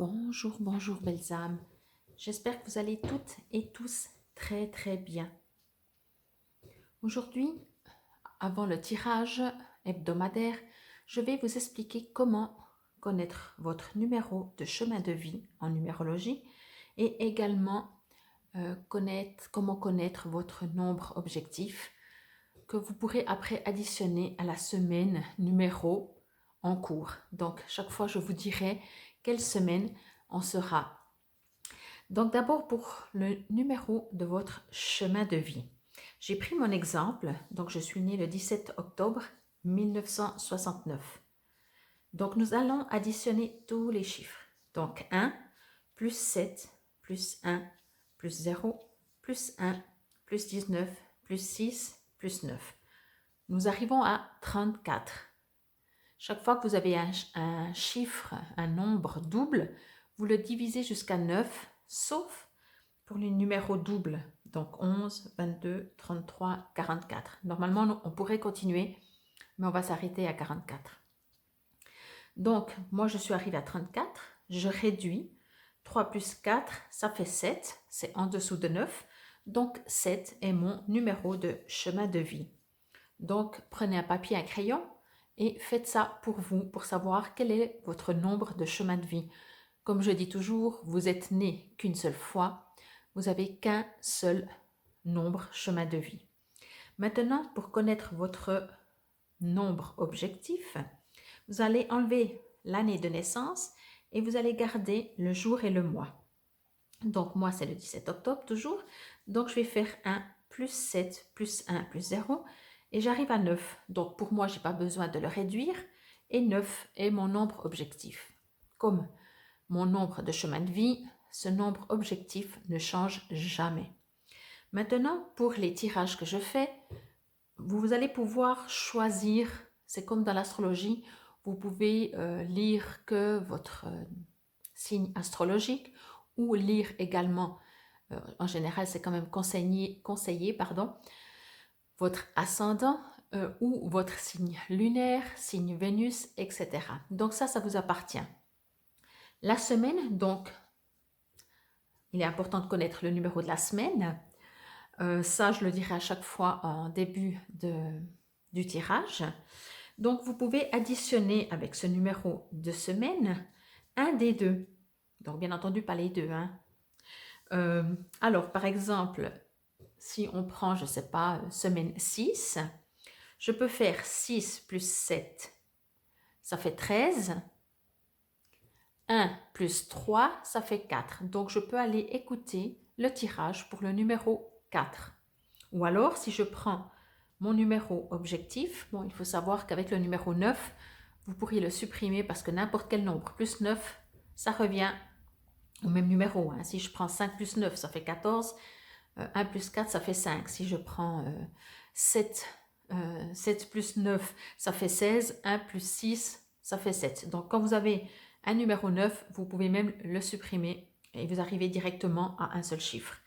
Bonjour, bonjour belles âmes. J'espère que vous allez toutes et tous très bien. Aujourd'hui, avant le tirage hebdomadaire, je vais vous expliquer comment connaître votre numéro de chemin de vie en numérologie et également comment connaître votre nombre objectif que vous pourrez après additionner à la semaine numéro en cours. Donc, chaque fois, je vous dirai quelle semaine on sera. Donc, d'abord, pour le numéro de votre chemin de vie. J'ai pris mon exemple. Donc, je suis née le 17 octobre 1969. Donc, nous allons additionner tous les chiffres. Donc, 1, plus 7, plus 1, plus 0, plus 1, plus 19, plus 6, plus 9. Nous arrivons à 34. Chaque fois que vous avez un chiffre, un nombre double, vous le divisez jusqu'à 9, sauf pour les numéros doubles. Donc 11, 22, 33, 44. Normalement, on pourrait continuer, mais on va s'arrêter à 44. Donc, moi, je suis arrivée à 34. Je réduis. 3 plus 4, ça fait 7. C'est en dessous de 9. Donc, 7 est mon numéro de chemin de vie. Donc, prenez un papier, un crayon et faites ça pour vous, pour savoir quel est votre nombre de chemin de vie. Comme je dis toujours, vous êtes né qu'une seule fois, vous n'avez qu'un seul nombre chemin de vie. Maintenant, pour connaître votre nombre objectif, vous allez enlever l'année de naissance et vous allez garder le jour et le mois. Donc, moi, c'est le 17 octobre toujours. Donc, je vais faire 1 plus 7 plus 1 plus 0 et j'arrive à 9. Donc, pour moi, je n'ai pas besoin de le réduire et 9 est mon nombre objectif. Comme mon nombre de chemin de vie, ce nombre objectif ne change jamais. Maintenant, pour les tirages que je fais, vous allez pouvoir choisir, c'est comme dans l'astrologie, vous pouvez lire que votre signe astrologique ou lire également, en général c'est quand même conseillé votre ascendant ou votre signe lunaire, signe Vénus, etc. Donc ça vous appartient. La semaine, donc, il est important de connaître le numéro de la semaine. Ça, je le dirai à chaque fois en début du tirage. Donc, vous pouvez additionner avec ce numéro de semaine un des deux. Donc, bien entendu, pas les deux. Alors, par exemple, si on prend, je ne sais pas, semaine 6, je peux faire 6 plus 7, ça fait 13. 1 plus 3, ça fait 4. Donc, je peux aller écouter le tirage pour le numéro 4. Ou alors, si je prends mon numéro objectif, bon, il faut savoir qu'avec le numéro 9, vous pourriez le supprimer parce que n'importe quel nombre plus 9, ça revient au même numéro. Si je prends 5 plus 9, ça fait 14. 1 plus 4, ça fait 5. Si je prends 7 plus 9, ça fait 16. 1 plus 6, ça fait 7. Donc, quand vous avez un numéro 9, vous pouvez même le supprimer et vous arrivez directement à un seul chiffre.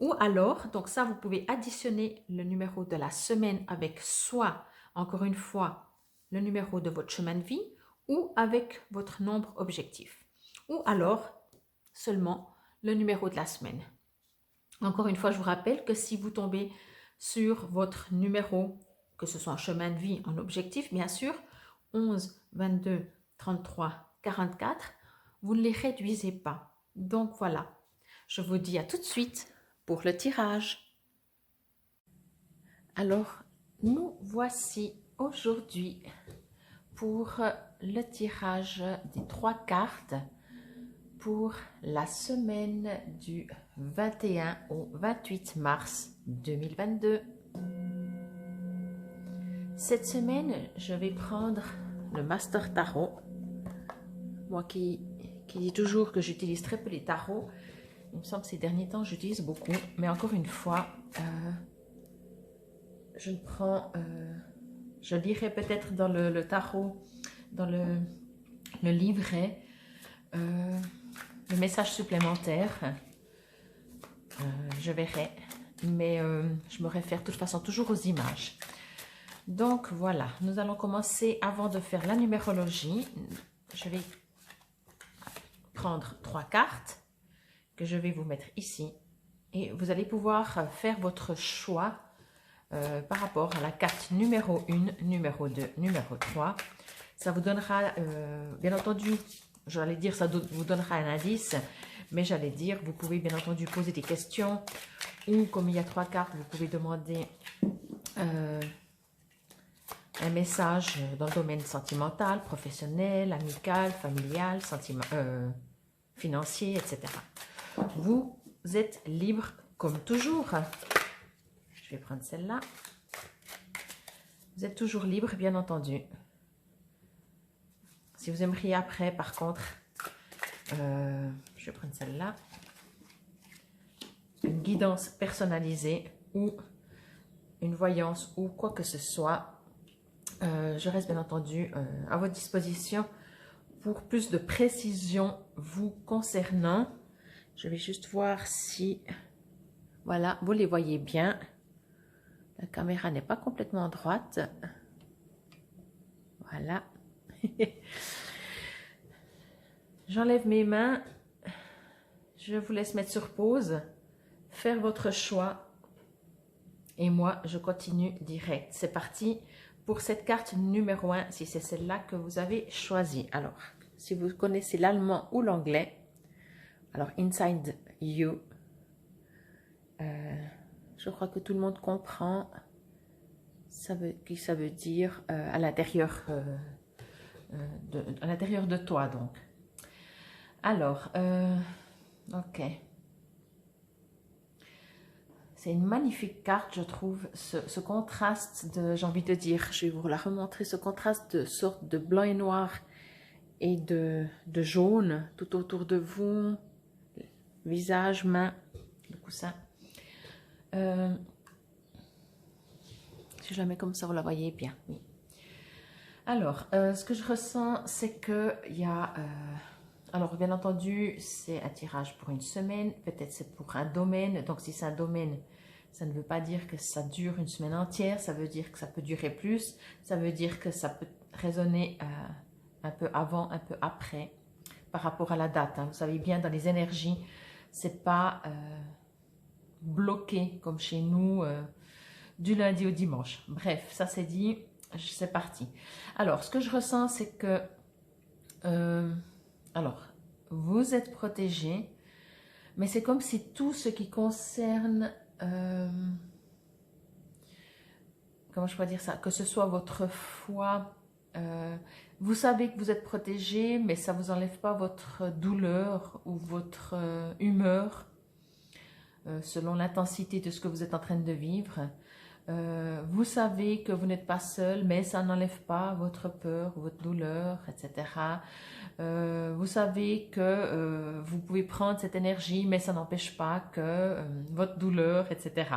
Ou alors, donc ça, vous pouvez additionner le numéro de la semaine avec soit, encore une fois, le numéro de votre chemin de vie ou avec votre nombre objectif. Ou alors, seulement le numéro de la semaine. Encore une fois, je vous rappelle que si vous tombez sur votre numéro, que ce soit en chemin de vie, en objectif, bien sûr, 11, 22, 33, 44, vous ne les réduisez pas. Donc voilà, je vous dis à tout de suite pour le tirage. Alors, nous voici aujourd'hui pour le tirage des 3 cartes pour la semaine du 21 au 28 mars 2022. Cette semaine, je vais prendre le Master Tarot. Moi qui dis toujours que j'utilise très peu les tarots, il me semble que ces derniers temps, j'utilise beaucoup. Mais encore une fois, je lirai peut-être dans le tarot, dans le livret, le message supplémentaire. Je verrai, mais je me réfère de toute façon toujours aux images. Donc voilà, nous allons commencer avant de faire la numérologie. Je vais prendre 3 cartes que je vais vous mettre ici et vous allez pouvoir faire votre choix par rapport à la carte numéro 1, numéro 2, numéro 3. Ça vous donnera, bien entendu, j'allais dire ça vous donnera un indice, mais j'allais dire, vous pouvez bien entendu poser des questions ou comme il y a 3 cartes, vous pouvez demander un message dans le domaine sentimental, professionnel, amical, familial, financier, etc. Vous êtes libre comme toujours. Je vais prendre celle-là. Vous êtes toujours libre, bien entendu. Si vous aimeriez après, par contre, je vais prendre celle-là. Une guidance personnalisée ou une voyance ou quoi que ce soit. Je reste bien entendu à votre disposition pour plus de précision vous concernant. Je vais juste voir si, voilà, vous les voyez bien. La caméra n'est pas complètement droite. Voilà. J'enlève mes mains. Je vous laisse mettre sur pause, faire votre choix. Et moi, je continue direct. C'est parti pour cette carte numéro 1, si c'est celle-là que vous avez choisie. Alors, si vous connaissez l'allemand ou l'anglais, alors Inside You, je crois que tout le monde comprend. Ça veut dire à l'intérieur de toi, donc. Alors, ok. C'est une magnifique carte, je trouve, ce contraste de, j'ai envie de dire, je vais vous la remontrer, ce contraste de sorte de blanc et noir et de jaune tout autour de vous, visage, main, le coussin. Si je la mets comme ça, vous la voyez bien, oui. Alors, ce que je ressens, c'est qu'il y a... alors, bien entendu, c'est un tirage pour une semaine, peut-être c'est pour un domaine. Donc, si c'est un domaine, ça ne veut pas dire que ça dure une semaine entière, ça veut dire que ça peut durer plus, ça veut dire que ça peut résonner un peu avant, un peu après, par rapport à la date. Hein. Vous savez bien, dans les énergies, c'est pas bloqué comme chez nous du lundi au dimanche. Bref, ça c'est dit, c'est parti. Alors, ce que je ressens, c'est que... alors, vous êtes protégé, mais c'est comme si tout ce qui concerne, comment je pourrais dire ça, que ce soit votre foi, vous savez que vous êtes protégé, mais ça ne vous enlève pas votre douleur ou votre humeur, selon l'intensité de ce que vous êtes en train de vivre. Vous savez que vous n'êtes pas seul, mais ça n'enlève pas votre peur, votre douleur, etc. Vous savez que vous pouvez prendre cette énergie, mais ça n'empêche pas que votre douleur, etc.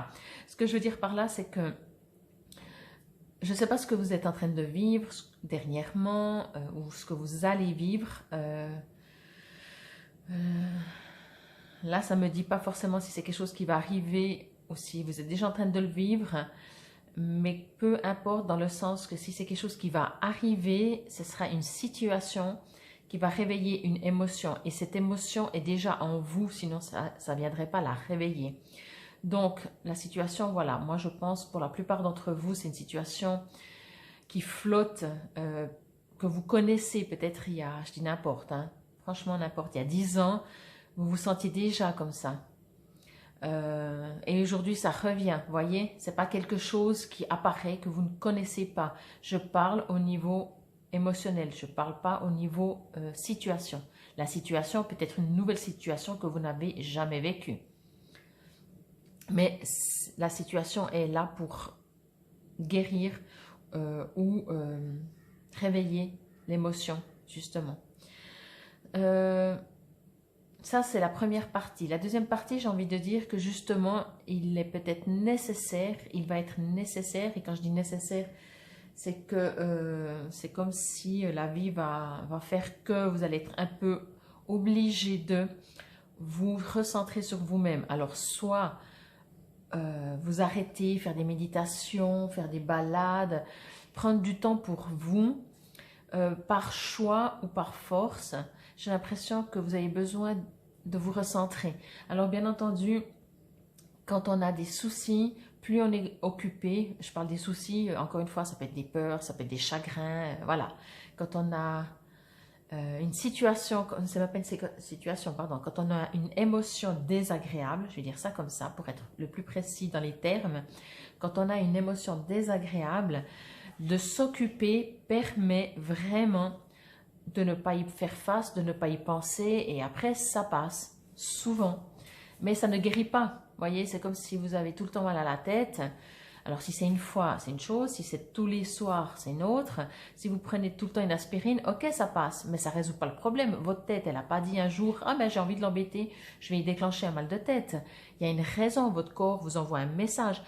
Ce que je veux dire par là, c'est que je ne sais pas ce que vous êtes en train de vivre dernièrement ou ce que vous allez vivre. Là, ça ne me dit pas forcément si c'est quelque chose qui va arriver ou si vous êtes déjà en train de le vivre, mais peu importe dans le sens que si c'est quelque chose qui va arriver, ce sera une situation qui va réveiller une émotion et cette émotion est déjà en vous, sinon ça ne viendrait pas la réveiller. Donc, la situation, voilà, moi je pense pour la plupart d'entre vous, c'est une situation qui flotte, que vous connaissez peut-être il y a, je dis n'importe, hein, franchement n'importe, il y a 10 ans, vous vous sentiez déjà comme ça. Et aujourd'hui, ça revient, vous voyez, c'est pas quelque chose qui apparaît, que vous ne connaissez pas. Je parle au niveau émotionnel, je parle pas au niveau situation. La situation peut être une nouvelle situation que vous n'avez jamais vécue. Mais la situation est là pour guérir ou réveiller l'émotion, justement. Ça, c'est la première partie. La deuxième partie, j'ai envie de dire que justement, il est peut-être nécessaire, il va être nécessaire, et quand je dis nécessaire, c'est que c'est comme si la vie va faire que vous allez être un peu obligé de vous recentrer sur vous-même. Alors, soit vous arrêtez, faire des méditations, faire des balades, prendre du temps pour vous, par choix ou par force, j'ai l'impression que vous avez besoin de vous recentrer. Alors bien entendu, quand on a des soucis, plus on est occupé, je parle des soucis, encore une fois, ça peut être des peurs, ça peut être des chagrins, voilà. Quand on a une situation, c'est même pas une situation, pardon, quand on a une émotion désagréable, je vais dire ça comme ça pour être le plus précis dans les termes, quand on a une émotion désagréable, de s'occuper permet vraiment de ne pas y faire face, de ne pas y penser et après ça passe, souvent. Mais ça ne guérit pas, vous voyez, c'est comme si vous avez tout le temps mal à la tête. Alors si c'est une fois, c'est une chose, si c'est tous les soirs, c'est une autre. Si vous prenez tout le temps une aspirine, ok, ça passe, mais ça ne résout pas le problème. Votre tête, elle n'a pas dit un jour, ah ben j'ai envie de l'embêter, je vais y déclencher un mal de tête. Il y a une raison, votre corps vous envoie un message.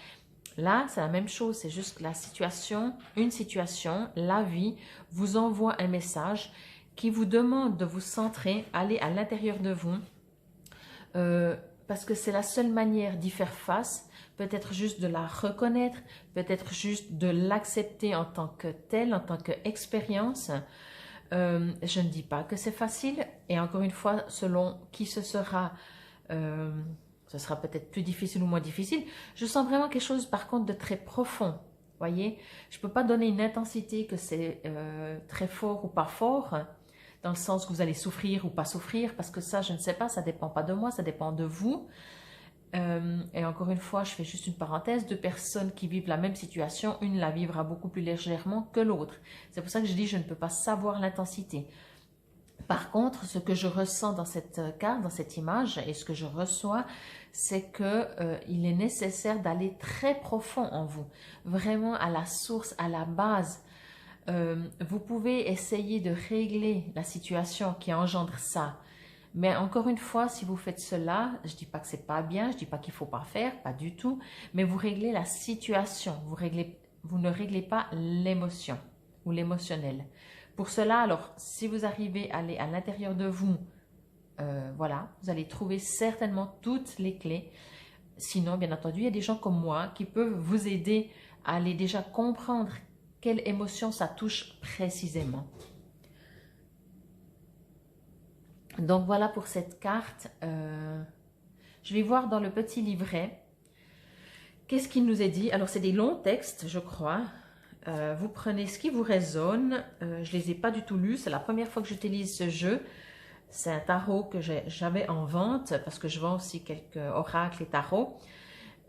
Là, c'est la même chose, c'est juste que la situation, une situation, la vie vous envoie un message qui vous demande de vous centrer, aller à l'intérieur de vous, parce que c'est la seule manière d'y faire face, peut-être juste de la reconnaître, peut-être juste de l'accepter en tant que telle, en tant qu'expérience. Je ne dis pas que c'est facile, et encore une fois, selon qui ce sera peut-être plus difficile ou moins difficile. Je sens vraiment quelque chose par contre de très profond. Voyez, je ne peux pas donner une intensité que c'est très fort ou pas fort, dans le sens que vous allez souffrir ou pas souffrir, parce que ça, je ne sais pas, ça ne dépend pas de moi, ça dépend de vous. Et encore une fois, je fais juste une parenthèse, deux personnes qui vivent la même situation, une la vivra beaucoup plus légèrement que l'autre. C'est pour ça que je dis je ne peux pas savoir l'intensité. Par contre, ce que je ressens dans cette carte, dans cette image, et ce que je reçois, c'est qu'il est nécessaire d'aller très profond en vous, vraiment à la source, à la base. Vous pouvez essayer de régler la situation qui engendre ça, mais encore une fois, si vous faites cela, je ne dis pas que c'est pas bien, je ne dis pas qu'il ne faut pas faire, pas du tout, mais vous réglez la situation, vous ne réglez pas l'émotion ou l'émotionnel. Pour cela, alors, si vous arrivez à aller à l'intérieur de vous, voilà, vous allez trouver certainement toutes les clés. Sinon, bien entendu, il y a des gens comme moi qui peuvent vous aider à aller déjà comprendre quelle émotion ça touche précisément. Donc voilà pour cette carte. Je vais voir dans le petit livret qu'est-ce qu'il nous est dit. Alors c'est des longs textes, je crois. Vous prenez ce qui vous résonne. Je ne les ai pas du tout lus. C'est la première fois que j'utilise ce jeu. C'est un tarot que j'avais en vente parce que je vends aussi quelques oracles et tarots.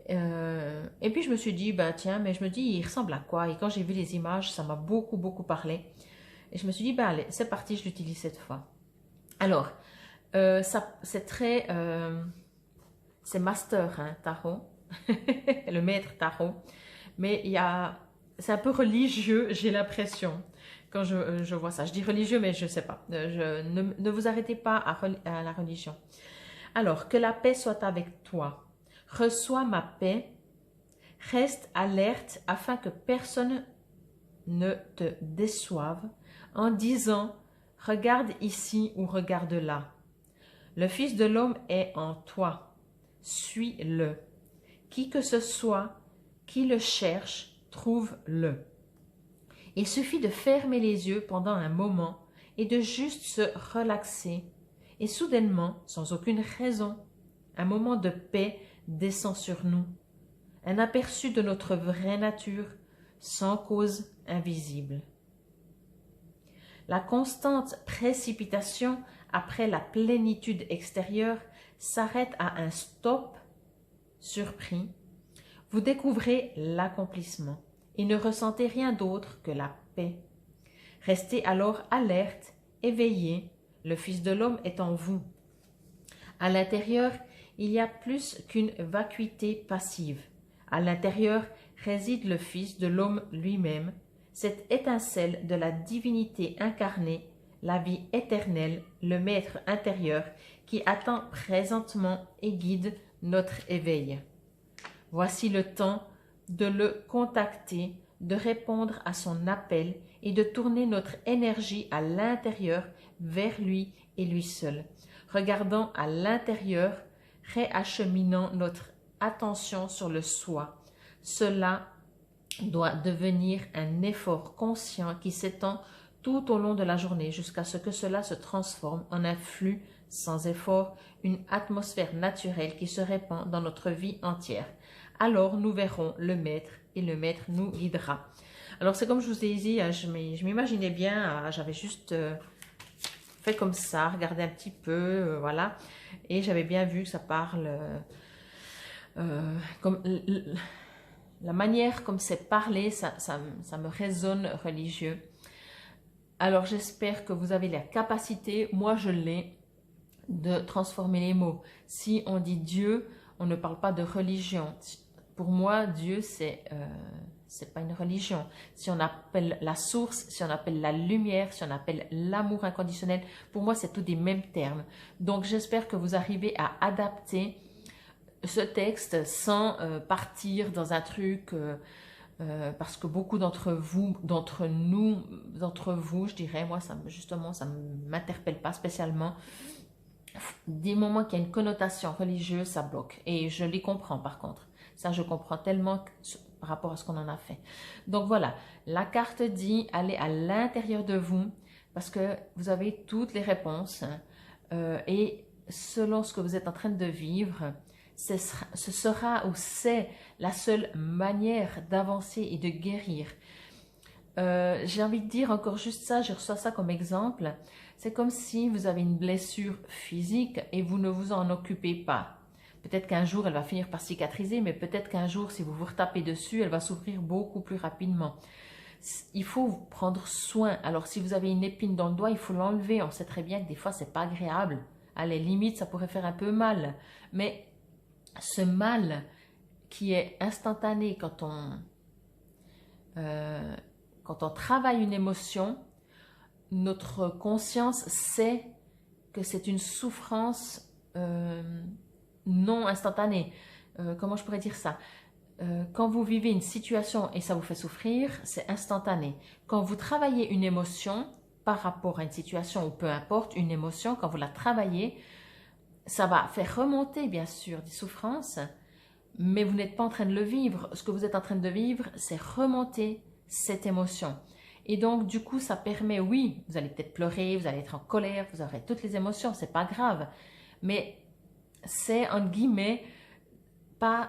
Et puis je me suis dit, ben tiens, mais je me dis, il ressemble à quoi? Et quand j'ai vu les images, ça m'a beaucoup, beaucoup parlé. Et je me suis dit, ben allez, c'est parti, je l'utilise cette fois. Alors, c'est très... c'est master, hein, tarot. Le maître tarot. Mais c'est un peu religieux, j'ai l'impression, quand je vois ça. Je dis religieux, mais je ne sais pas. Ne vous arrêtez pas à la religion. Alors, que la paix soit avec toi. Reçois ma paix. Reste alerte afin que personne ne te déçoive en disant « Regarde ici ou regarde là ». Le Fils de l'homme est en toi. Suis-le. Qui que ce soit qui le cherche, trouve-le. Il suffit de fermer les yeux pendant un moment et de juste se relaxer. Et soudainement, sans aucune raison, un moment de paix descend sur nous. Un aperçu de notre vraie nature, sans cause invisible. La constante précipitation après la plénitude extérieure s'arrête à un stop surpris. Vous découvrez l'accomplissement et ne ressentez rien d'autre que la paix. Restez alors alerte, éveillé, le Fils de l'homme est en vous. À l'intérieur, il y a plus qu'une vacuité passive. À l'intérieur réside le Fils de l'homme lui-même, cette étincelle de la divinité incarnée, la vie éternelle, le maître intérieur qui attend présentement et guide notre éveil. Voici le temps de le contacter, de répondre à son appel et de tourner notre énergie à l'intérieur vers lui et lui seul. Regardant à l'intérieur, réacheminant notre attention sur le soi. Cela doit devenir un effort conscient qui s'étend tout au long de la journée jusqu'à ce que cela se transforme en un flux sans effort, une atmosphère naturelle qui se répand dans notre vie entière. Alors nous verrons le Maître et le Maître nous guidera. Alors c'est comme je vous ai dit, je m'imaginais bien, j'avais juste fait comme ça, regardé un petit peu, voilà, et j'avais bien vu que ça parle comme la manière comme c'est parlé, ça me résonne religieux. Alors j'espère que vous avez la capacité, moi je l'ai, de transformer les mots. Si on dit Dieu, on ne parle pas de religion. Pour moi, Dieu, c'est pas une religion. Si on appelle la source, si on appelle la lumière, si on appelle l'amour inconditionnel, pour moi, c'est tous des mêmes termes. Donc, j'espère que vous arrivez à adapter ce texte sans partir dans un truc... parce que beaucoup d'entre vous, je dirais, moi, justement, ça ne m'interpelle pas spécialement. Des moments qu'il y a une connotation religieuse, ça bloque. Et je les comprends par contre. Ça, je comprends tellement par rapport à ce qu'on en a fait. Donc voilà, la carte dit, allez à l'intérieur de vous parce que vous avez toutes les réponses. Et selon ce que vous êtes en train de vivre, ce sera ou c'est la seule manière d'avancer et de guérir. J'ai envie de dire encore juste ça, je reçois ça comme exemple. C'est comme si vous avez une blessure physique et vous ne vous en occupez pas. Peut-être qu'un jour, elle va finir par cicatriser, mais peut-être qu'un jour, si vous vous retapez dessus, elle va s'ouvrir beaucoup plus rapidement. Il faut prendre soin. Alors, si vous avez une épine dans le doigt, il faut l'enlever. On sait très bien que des fois, c'est pas agréable. À la limite, ça pourrait faire un peu mal. Mais ce mal qui est instantané quand on travaille une émotion, notre conscience sait que c'est une souffrance non instantanée. Comment je pourrais dire ça? Quand vous vivez une situation et ça vous fait souffrir, c'est instantané. Quand vous travaillez une émotion par rapport à une situation ou peu importe, une émotion, quand vous la travaillez, ça va faire remonter bien sûr des souffrances, mais vous n'êtes pas en train de le vivre. Ce que vous êtes en train de vivre, c'est remonter cette émotion. Et donc, du coup, ça permet, oui, vous allez peut-être pleurer, vous allez être en colère, vous aurez toutes les émotions, c'est pas grave. Mais c'est, entre guillemets,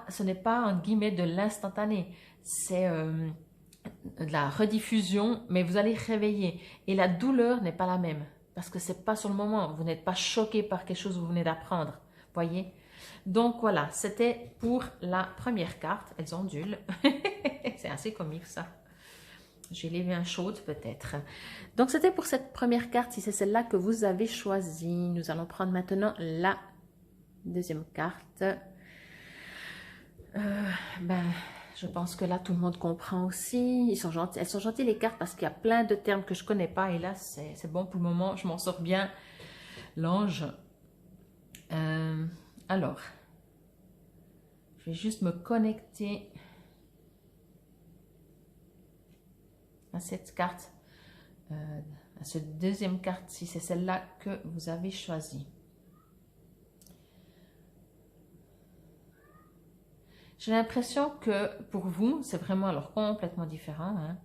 ce n'est pas, entre guillemets, de l'instantané. C'est de la rediffusion, mais vous allez réveiller. Et la douleur n'est pas la même, parce que c'est pas sur le moment. Vous n'êtes pas choqué par quelque chose que vous venez d'apprendre. Voyez? Donc, voilà, c'était pour la première carte. Elles ondulent. C'est assez comique, ça. J'ai les mains chaudes peut-être. Donc, c'était pour cette première carte, si c'est celle-là que vous avez choisie. Nous allons prendre maintenant la deuxième carte. Je pense que là, tout le monde comprend aussi. Ils sont gentils. Elles sont gentilles, les cartes, parce qu'il y a plein de termes que je ne connais pas. Et là, c'est bon pour le moment. Je m'en sors bien. L'ange. Alors, je vais juste me connecter à cette carte, à cette deuxième carte, si c'est celle-là que vous avez choisie. J'ai l'impression que pour vous, c'est vraiment alors complètement différent. Hein?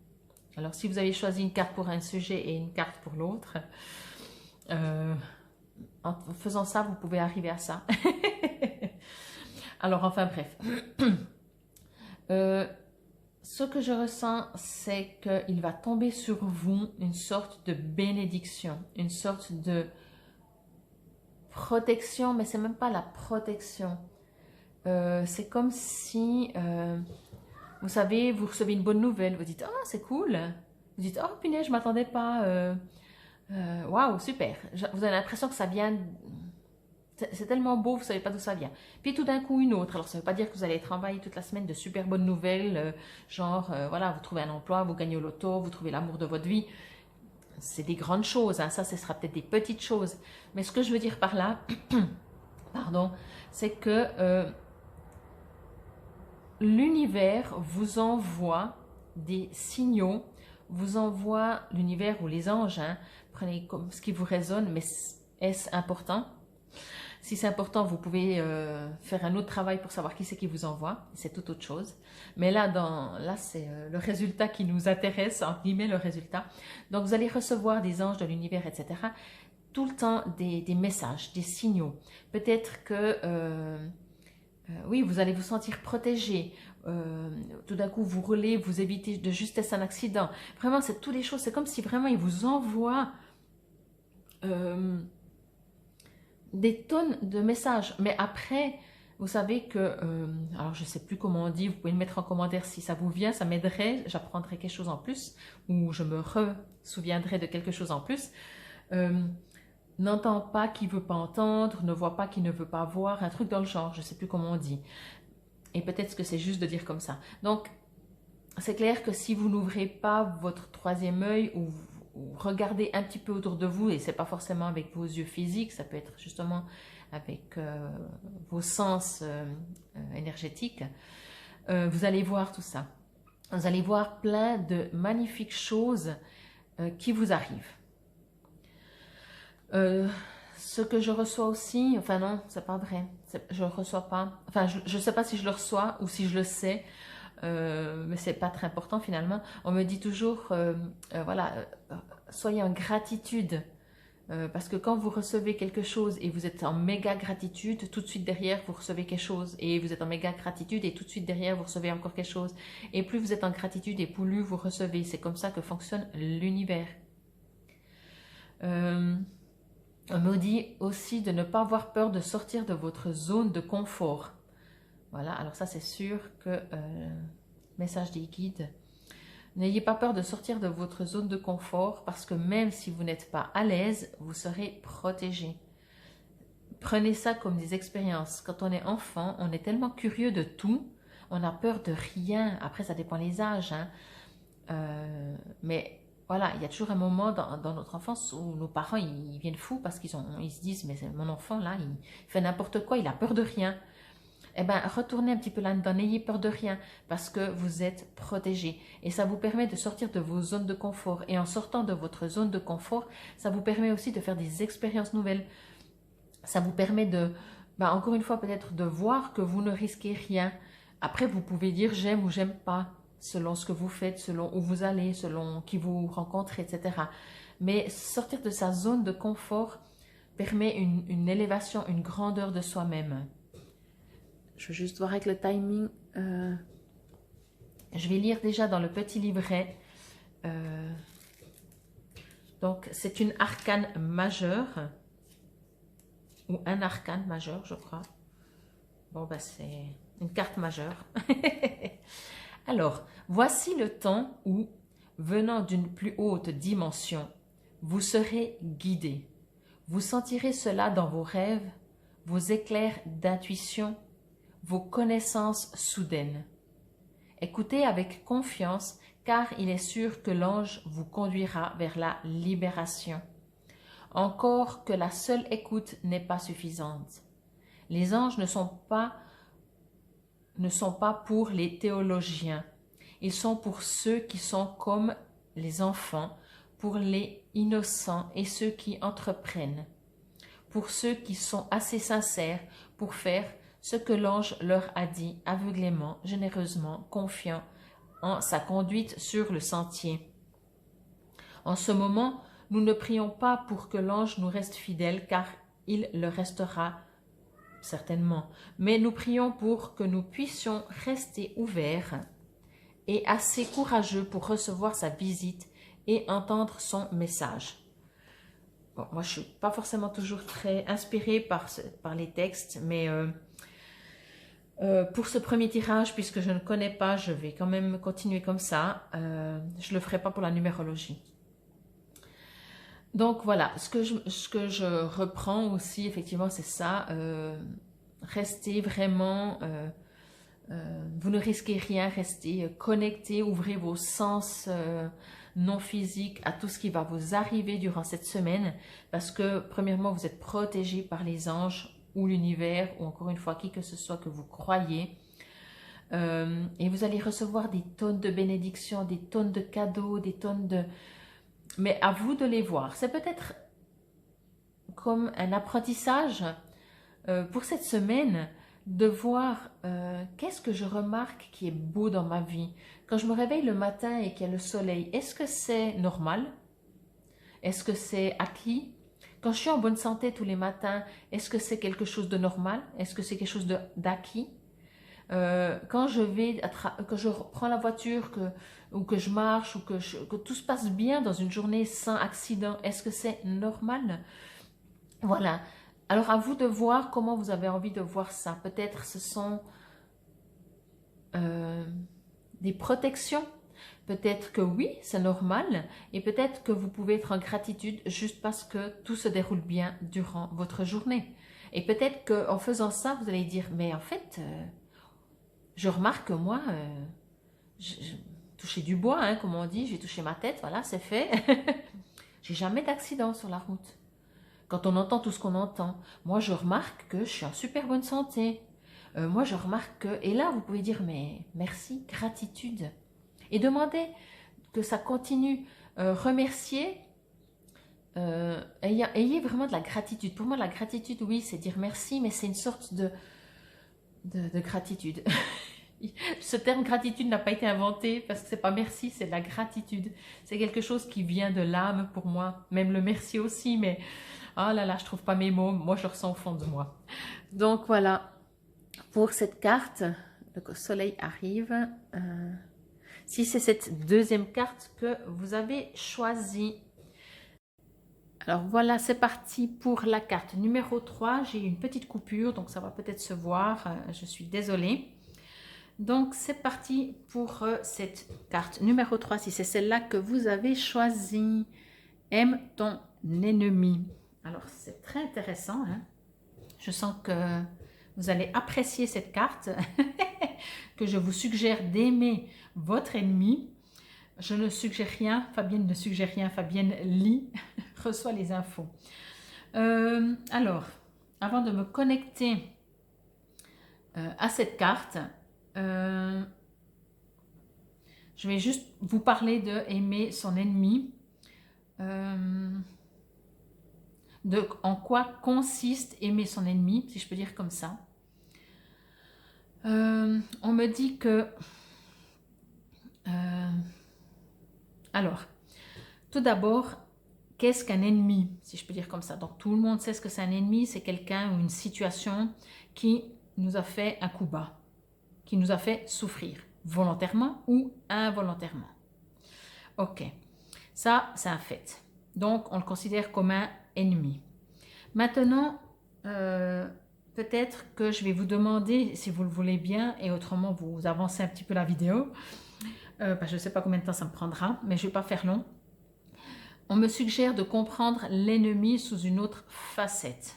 Alors, si vous avez choisi une carte pour un sujet et une carte pour l'autre, en faisant ça, vous pouvez arriver à ça. Alors, enfin bref. Ce que je ressens, c'est qu'il va tomber sur vous une sorte de bénédiction, une sorte de protection, mais c'est même pas la protection. C'est comme si, vous savez, vous recevez une bonne nouvelle, vous dites « Ah, c'est cool !» Vous dites « Oh, punaise, je ne m'attendais pas. Waouh, super !» Vous avez l'impression que ça vient... C'est tellement beau, vous ne savez pas d'où ça vient. Puis tout d'un coup, une autre. Alors, ça ne veut pas dire que vous allez travailler toute la semaine de super bonnes nouvelles, voilà, vous trouvez un emploi, vous gagnez au loto, vous trouvez l'amour de votre vie. C'est des grandes choses, hein. Ça, ce sera peut-être des petites choses. Mais ce que je veux dire par là, pardon, c'est que l'univers vous envoie des signaux, vous envoie l'univers ou les anges, hein, prenez comme ce qui vous résonne, mais est-ce important? Si c'est important, vous pouvez faire un autre travail pour savoir qui c'est qui vous envoie. C'est tout autre chose. Mais là, c'est le résultat qui nous intéresse, entre guillemets, le résultat. Donc, vous allez recevoir des anges de l'univers, etc. Tout le temps des messages, des signaux. Peut-être que, oui, vous allez vous sentir protégé. Tout d'un coup, vous roulez, vous évitez de justesse un accident. Vraiment, c'est toutes les choses. C'est comme si vraiment ils vous envoient des tonnes de messages. Mais après, vous savez que, alors je ne sais plus comment on dit, vous pouvez le mettre en commentaire si ça vous vient, ça m'aiderait, j'apprendrai quelque chose en plus, ou je me souviendrai de quelque chose en plus. N'entend pas qui ne veut pas entendre, ne voit pas qui ne veut pas voir, un truc dans le genre, je ne sais plus comment on dit. Et peut-être que c'est juste de dire comme ça. Donc, c'est clair que si vous n'ouvrez pas votre troisième œil ou regardez un petit peu autour de vous, et c'est pas forcément avec vos yeux physiques, ça peut être justement avec vos sens énergétiques, vous allez voir tout ça. Vous allez voir plein de magnifiques choses qui vous arrivent. Ce que je reçois aussi, enfin non, c'est pas vrai, je reçois pas, enfin je sais pas si je le reçois ou si je le sais, mais c'est pas très important finalement. On me dit toujours, voilà, soyez en gratitude, parce que quand vous recevez quelque chose et vous êtes en méga gratitude, tout de suite derrière vous recevez quelque chose, et vous êtes en méga gratitude et tout de suite derrière vous recevez encore quelque chose, et plus vous êtes en gratitude et plus vous recevez. C'est comme ça que fonctionne l'univers. On me dit aussi de ne pas avoir peur de sortir de votre zone de confort. Voilà, alors ça c'est sûr que, message des guides, n'ayez pas peur de sortir de votre zone de confort parce que même si vous n'êtes pas à l'aise, vous serez protégé. Prenez ça comme des expériences. Quand on est enfant, on est tellement curieux de tout, on a peur de rien. Après, ça dépend des âges, hein. Mais voilà, il y a toujours un moment dans notre enfance où nos parents ils viennent fous parce qu'ils se disent mais mon enfant là, il fait n'importe quoi, il a peur de rien. Eh bien, retournez un petit peu là-dedans, n'ayez peur de rien parce que vous êtes protégé. Et ça vous permet de sortir de vos zones de confort. Et en sortant de votre zone de confort, ça vous permet aussi de faire des expériences nouvelles. Ça vous permet de, encore une fois peut-être de voir que vous ne risquez rien. Après, vous pouvez dire j'aime ou j'aime pas, selon ce que vous faites, selon où vous allez, selon qui vous rencontrez, etc. Mais sortir de sa zone de confort permet une élévation, une grandeur de soi-même. Je veux juste voir avec le timing. Je vais lire déjà dans le petit livret. Donc, c'est une arcane majeure. Ou un arcane majeur, je crois. Bon, c'est une carte majeure. Alors, voici le temps où, venant d'une plus haute dimension, vous serez guidé. Vous sentirez cela dans vos rêves, vos éclairs d'intuition, vos connaissances soudaines. Écoutez avec confiance, car il est sûr que l'ange vous conduira vers la libération. Encore que la seule écoute n'est pas suffisante. Les anges ne sont pas pour les théologiens. Ils sont pour ceux qui sont comme les enfants, pour les innocents et ceux qui entreprennent, pour ceux qui sont assez sincères pour faire ce que l'ange leur a dit aveuglément, généreusement, confiant en sa conduite sur le sentier. En ce moment, nous ne prions pas pour que l'ange nous reste fidèle, car il le restera certainement, mais nous prions pour que nous puissions rester ouverts et assez courageux pour recevoir sa visite et entendre son message. Bon, moi, je ne suis pas forcément toujours très inspirée par les textes, mais pour ce premier tirage, puisque je ne connais pas, je vais quand même continuer comme ça. Je ne le ferai pas pour la numérologie. Donc voilà, ce que je reprends aussi, effectivement, c'est ça. Restez vraiment, vous ne risquez rien, restez connectés, ouvrez vos sens non physiques à tout ce qui va vous arriver durant cette semaine, parce que premièrement, vous êtes protégés par les anges ou l'univers, ou encore une fois, qui que ce soit que vous croyez. Et vous allez recevoir des tonnes de bénédictions, des tonnes de cadeaux, des tonnes de... Mais à vous de les voir. C'est peut-être comme un apprentissage pour cette semaine, de voir qu'est-ce que je remarque qui est beau dans ma vie. Quand je me réveille le matin et qu'il y a le soleil, est-ce que c'est normal? Est-ce que c'est acquis? Quand je suis en bonne santé tous les matins, est-ce que c'est quelque chose de normal? Est-ce que c'est quelque chose d'acquis? Quand je prends la voiture ou que je marche ou que tout se passe bien dans une journée sans accident, est-ce que c'est normal? Voilà. Alors à vous de voir comment vous avez envie de voir ça. Peut-être ce sont des protections. Peut-être que oui, c'est normal. Et peut-être que vous pouvez être en gratitude juste parce que tout se déroule bien durant votre journée. Et peut-être qu'en faisant ça, vous allez dire, mais en fait, je remarque que moi, j'ai touché du bois, hein, comme on dit, j'ai touché ma tête, voilà, c'est fait. J'ai jamais d'accident sur la route. Quand on entend tout ce qu'on entend, moi je remarque que je suis en super bonne santé. Moi je remarque que... Et là, vous pouvez dire, mais merci, gratitude. Et demandez que ça continue. Remercier. Ayez vraiment de la gratitude. Pour moi, la gratitude, oui, c'est dire merci, mais c'est une sorte de gratitude. Ce terme gratitude n'a pas été inventé parce que c'est pas merci, c'est de la gratitude. C'est quelque chose qui vient de l'âme pour moi. Même le merci aussi, mais oh là là, je trouve pas mes mots. Moi, je le ressens au fond de moi. Donc voilà, pour cette carte, le soleil arrive. Si c'est cette deuxième carte que vous avez choisie. Alors voilà, c'est parti pour la carte numéro 3. J'ai une petite coupure, donc ça va peut-être se voir. Je suis désolée. Donc c'est parti pour cette carte numéro 3, si c'est celle-là que vous avez choisie. Aime ton ennemi. Alors c'est très intéressant, hein? Je sens que vous allez apprécier cette carte, que je vous suggère d'aimer votre ennemi. Je ne suggère rien, Fabienne ne suggère rien, Fabienne lit, reçoit les infos. Alors, avant de me connecter à cette carte, je vais juste vous parler de aimer son ennemi. En quoi consiste aimer son ennemi, si je peux dire comme ça. On me dit que... alors, tout d'abord, qu'est-ce qu'un ennemi, si je peux dire comme ça? Donc, tout le monde sait ce que c'est un ennemi, c'est quelqu'un ou une situation qui nous a fait un coup bas, qui nous a fait souffrir, volontairement ou involontairement. Ok, ça, c'est un fait. Donc, on le considère comme un ennemi. Maintenant, peut-être que je vais vous demander, si vous le voulez bien, et autrement, vous avancez un petit peu la vidéo. Je ne sais pas combien de temps ça me prendra, mais je ne vais pas faire long. On me suggère de comprendre l'ennemi sous une autre facette.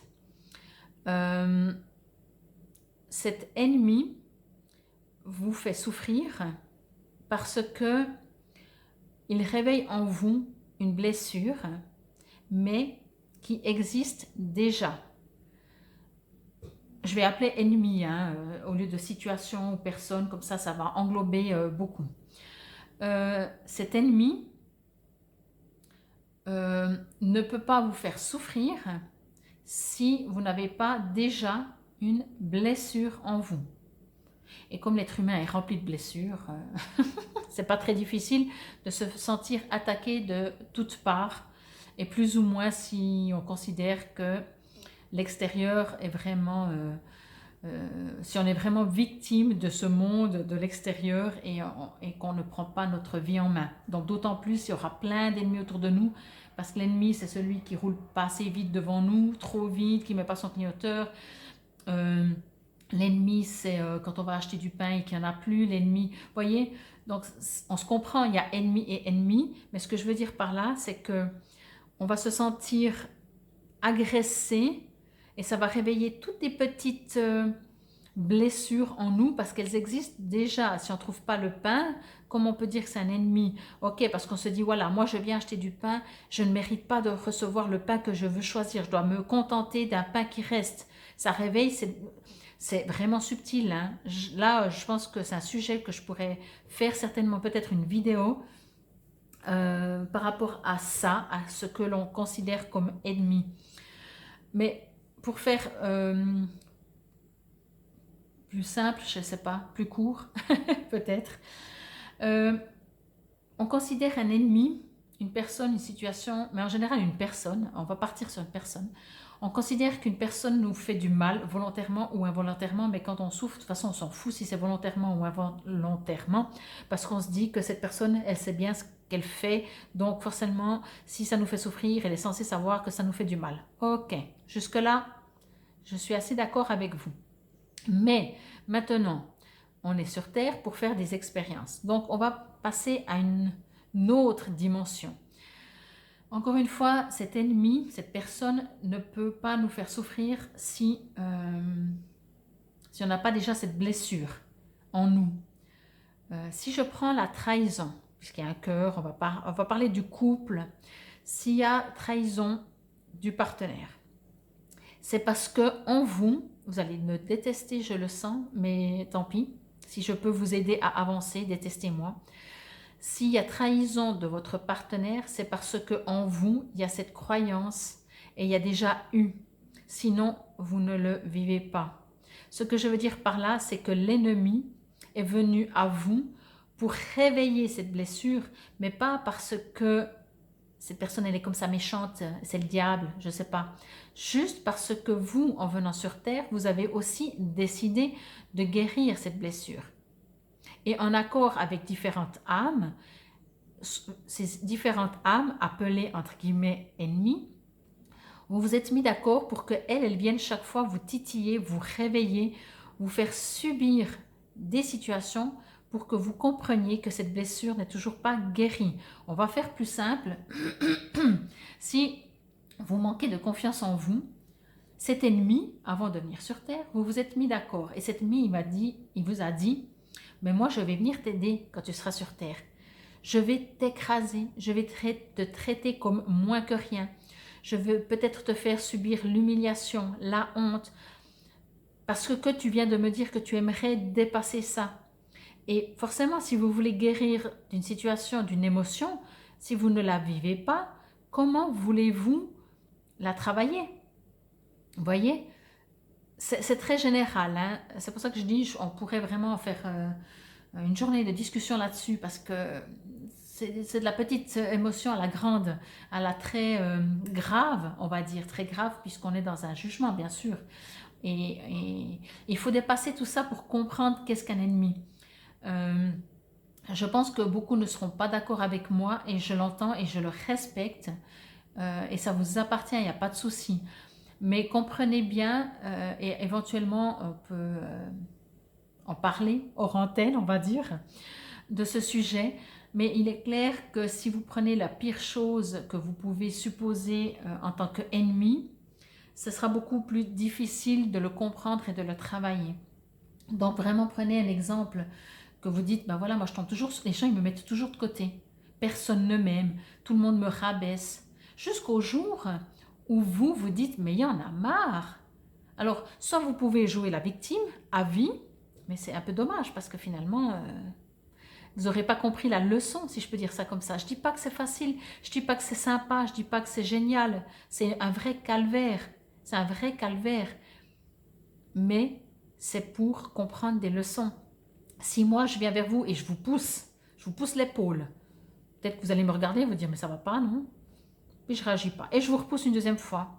Cet ennemi vous fait souffrir parce que il réveille en vous une blessure, mais qui existe déjà. Je vais appeler ennemi, hein, au lieu de situation ou personne, comme ça va englober beaucoup. Cet ennemi ne peut pas vous faire souffrir si vous n'avez pas déjà une blessure en vous. Et comme l'être humain est rempli de blessures, c'est pas très difficile de se sentir attaqué de toutes parts, et plus ou moins si on considère que l'extérieur est vraiment... si on est vraiment victime de ce monde de l'extérieur et qu'on ne prend pas notre vie en main. Donc d'autant plus, il y aura plein d'ennemis autour de nous, parce que l'ennemi, c'est celui qui roule pas assez vite devant nous, trop vite, qui met pas son clignoteur. L'ennemi, c'est quand on va acheter du pain et qu'il n'y en a plus. L'ennemi, vous voyez, donc on se comprend, il y a ennemi et ennemi, mais ce que je veux dire par là, c'est que on va se sentir agressé, et ça va réveiller toutes des petites blessures en nous parce qu'elles existent déjà. Si on ne trouve pas le pain, comment on peut dire que c'est un ennemi? Ok, parce qu'on se dit, voilà, moi je viens acheter du pain, je ne mérite pas de recevoir le pain que je veux choisir. Je dois me contenter d'un pain qui reste. Ça réveille, c'est vraiment subtil, hein. Là, je pense que c'est un sujet que je pourrais faire certainement peut-être une vidéo par rapport à ça, à ce que l'on considère comme ennemi. Mais pour faire plus simple, je ne sais pas, plus court, peut-être, on considère un ennemi, une personne, une situation, mais en général une personne, on va partir sur une personne. On considère qu'une personne nous fait du mal, volontairement ou involontairement, mais quand on souffre, de toute façon, on s'en fout si c'est volontairement ou involontairement, parce qu'on se dit que cette personne, elle sait bien ce qu'elle fait, donc forcément, si ça nous fait souffrir, elle est censée savoir que ça nous fait du mal. Ok, jusque-là, je suis assez d'accord avec vous. Mais maintenant, on est sur Terre pour faire des expériences. Donc, on va passer à une autre dimension. Encore une fois, cet ennemi, cette personne ne peut pas nous faire souffrir si on n'a pas déjà cette blessure en nous. Si je prends la trahison, puisqu'il y a un cœur, on va parler du couple. S'il y a trahison du partenaire, c'est parce que en vous, vous allez me détester, je le sens, mais tant pis. Si je peux vous aider à avancer, détestez-moi. S'il y a trahison de votre partenaire, c'est parce que en vous, il y a cette croyance et il y a déjà eu. Sinon, vous ne le vivez pas. Ce que je veux dire par là, c'est que l'ennemi est venu à vous pour réveiller cette blessure, mais pas parce que cette personne, elle est comme ça méchante, c'est le diable, je ne sais pas. Juste parce que vous, en venant sur Terre, vous avez aussi décidé de guérir cette blessure. Et en accord avec différentes âmes, ces différentes âmes appelées entre guillemets ennemis, vous vous êtes mis d'accord pour qu'elles, elles viennent chaque fois vous titiller, vous réveiller, vous faire subir des situations pour que vous compreniez que cette blessure n'est toujours pas guérie. On va faire plus simple. Si vous manquez de confiance en vous, cet ennemi, avant de venir sur Terre, vous vous êtes mis d'accord. Et cet ennemi, il vous a dit, mais moi je vais venir t'aider quand tu seras sur Terre. Je vais t'écraser, je vais te traiter comme moins que rien. Je veux peut-être te faire subir l'humiliation, la honte, parce que tu viens de me dire que tu aimerais dépasser ça. Et forcément, si vous voulez guérir d'une situation, d'une émotion, si vous ne la vivez pas, comment voulez-vous la travailler? Vous voyez? C'est très général, hein? C'est pour ça que je dis on pourrait vraiment faire une journée de discussion là-dessus, parce que c'est de la petite émotion à la grande, à la très grave, on va dire, très grave, puisqu'on est dans un jugement, bien sûr. Et il faut dépasser tout ça pour comprendre qu'est-ce qu'un ennemi. Je pense que beaucoup ne seront pas d'accord avec moi, et je l'entends et je le respecte, et ça vous appartient, il n'y a pas de souci. Mais comprenez bien, et éventuellement on peut en parler hors antenne, on va dire, de ce sujet. Mais il est clair que si vous prenez la pire chose que vous pouvez supposer en tant qu'ennemi, ce sera beaucoup plus difficile de le comprendre et de le travailler. Donc vraiment prenez un exemple que vous dites, ben voilà, moi je tombe toujours, les gens ils me mettent toujours de côté. Personne ne m'aime, tout le monde me rabaisse. Jusqu'au jour où vous vous dites, mais il y en a marre. Alors, soit vous pouvez jouer la victime à vie, mais c'est un peu dommage parce que finalement, vous n'aurez pas compris la leçon, si je peux dire ça comme ça. Je ne dis pas que c'est facile, je ne dis pas que c'est sympa, je ne dis pas que c'est génial. C'est un vrai calvaire, c'est un vrai calvaire. Mais c'est pour comprendre des leçons. Si moi, je viens vers vous et je vous pousse l'épaule, peut-être que vous allez me regarder et vous dire, mais ça ne va pas, non? Puis je ne réagis pas. Et je vous repousse une deuxième fois.